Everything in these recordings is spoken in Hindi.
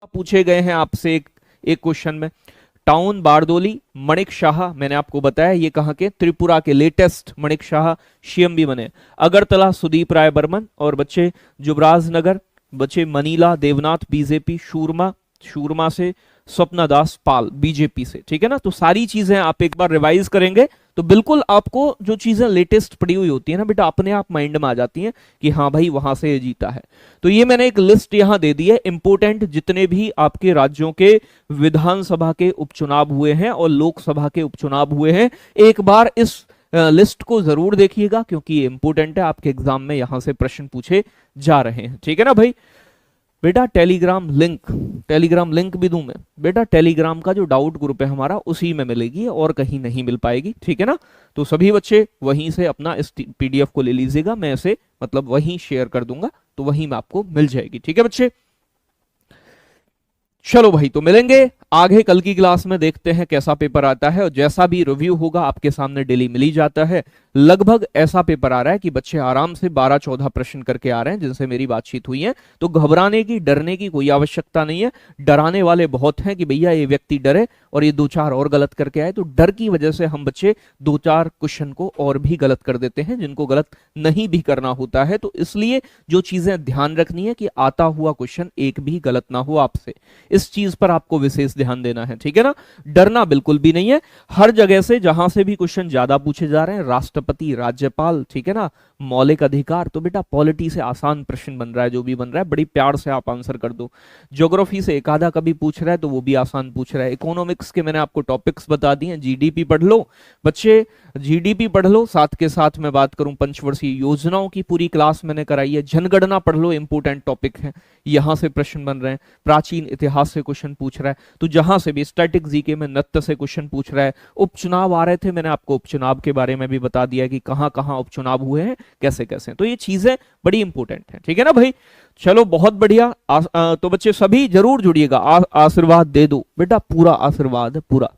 पूछे गए हैं आपसे एक क्वेश्चन में। टाउन बारदोली, मणिक शाह, मैंने आपको बताया ये कहाँ के, त्रिपुरा के लेटेस्ट मणिक शाह सीएम भी बने। अगरतला सुदीप राय बर्मन, और बच्चे जुबराज नगर, बच्चे मनीला देवनाथ बीजेपी, शूरमा से स्वप्ना दास पाल बीजेपी से, ठीक है ना। तो सारी चीजें आप एक बार रिवाइज करेंगे तो बिल्कुल आपको जो चीजें लेटेस्ट पड़ी हुई होती है ना बेटा, अपने आप माइंड में आ जाती हैं कि हाँ भाई वहां से ये जीता है। तो ये मैंने एक लिस्ट यहां दे दी है, इंपोर्टेंट जितने भी आपके राज्यों के विधानसभा के उपचुनाव हुए हैं और लोकसभा के उपचुनाव हुए हैं। एक बार इस लिस्ट को जरूर देखिएगा क्योंकि ये इंपोर्टेंट है, आपके एग्जाम में यहां से प्रश्न पूछे जा रहे हैं, ठीक है ना भाई। बेटा टेलीग्राम लिंक भी दूं मैं? बेटा टेलीग्राम का जो डाउट ग्रुप है हमारा उसी में मिलेगी और कहीं नहीं मिल पाएगी, ठीक है ना। तो सभी बच्चे वहीं से अपना इस पीडीएफ को ले लीजिएगा, मैं इसे मतलब वहीं शेयर कर दूंगा तो वहीं में आपको मिल जाएगी, ठीक है बच्चे। चलो भाई, तो मिलेंगे आगे कल की क्लास में, देखते हैं कैसा पेपर आता है। और जैसा भी रिव्यू होगा आपके सामने डेली मिल ही जाता है। लगभग ऐसा पेपर आ रहा है कि बच्चे आराम से 12-14 प्रश्न करके आ रहे हैं जिनसे मेरी बातचीत हुई है। तो घबराने की, डरने की कोई आवश्यकता नहीं है। डराने वाले बहुत हैं कि भैया ये व्यक्ति डरे और ये 2-4 और गलत करके आए, तो डर की वजह से हम बच्चे 2-4 क्वेश्चन को और भी गलत कर देते हैं जिनको गलत नहीं भी करना होता है। तो इसलिए जो चीजें ध्यान रखनी है कि आता हुआ क्वेश्चन एक भी गलत ना हो आपसे, इस चीज पर आपको विशेष ध्यान देना है, ठीक है ना। डरना बिल्कुल भी नहीं है। हर जगह से जहां से भी क्वेश्चन ज्यादा पूछे जा रहे हैं, राष्ट्रपति, राज्यपाल, ठीक है ना, मौलिक अधिकार, तो बेटा पॉलिटी से आसान प्रश्न बन रहा है, जो भी बन रहा है बड़ी प्यार से आप आंसर कर दो। ज्योग्राफी से एक आधा कभी पूछ रहा है तो वो भी आसान पूछ रहा है। इकोनॉमिक्स के मैंने आपको टॉपिक्स बता दिए। जीडीपी पढ़ लो बच्चे, जीडीपी पढ़ लो, साथ के साथ मैं बात करूं पंचवर्षीय योजनाओं की पूरी क्लास मैंने कराई है। जनगणना पढ़ लो, इंपोर्टेंट टॉपिक है, यहां से प्रश्न बन रहे हैं। प्राचीन इतिहास से क्वेश्चन पूछ रहा है, तो जहां से भी स्टैटिक जीके में नत्थ से क्वेश्चन पूछ रहा है। उपचुनाव आ रहे थे, मैंने आपको उपचुनाव के बारे में भी बता दिया कि कहां कहां उपचुनाव हुए हैं, कैसे कैसे, तो ये चीजें बड़ी इंपॉर्टेंट है, ठीक है ना भाई। चलो बहुत बढ़िया। तो बच्चे सभी जरूर जुड़िएगा। आशीर्वाद दे दो बेटा, पूरा आशीर्वाद, पूरा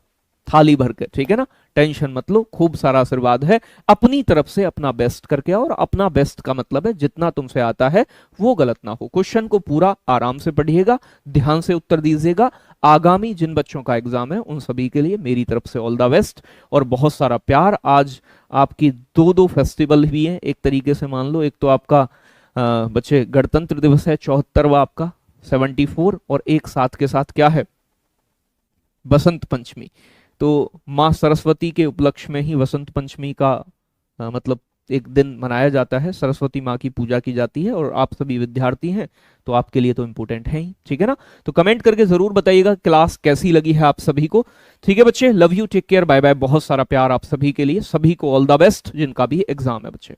थाली भर के, ठीक है ना। टेंशन मत लो, खूब सारा आशीर्वाद है। अपनी तरफ से अपना बेस्ट करके आओ, और अपना बेस्ट का मतलब है जितना तुमसे आता है वो गलत ना हो। क्वेश्चन को पूरा आराम से पढ़िएगा, ध्यान से उत्तर दीजिएगा। आगामी जिन बच्चों का एग्जाम है उन सभी के लिए मेरी तरफ से ऑल द बेस्ट और बहुत सारा प्यार। आज आपकी 2 फेस्टिवल भी हैं एक तरीके से मान लो। एक तो आपका बच्चे गणतंत्र दिवस है 74वां आपका 74, और एक साथ के साथ क्या है, बसंत पंचमी। तो माँ सरस्वती के उपलक्ष्य में ही वसंत पंचमी का मतलब एक दिन मनाया जाता है, सरस्वती माँ की पूजा की जाती है, और आप सभी विद्यार्थी हैं तो आपके लिए तो इंपॉर्टेंट है ही, ठीक है ना। तो कमेंट करके जरूर बताइएगा क्लास कैसी लगी है आप सभी को, ठीक है बच्चे। Love you, take care, bye bye, बहुत सारा प्यार आप सभी के लिए। सभी को ऑल द बेस्ट जिनका भी एग्जाम है बच्चे।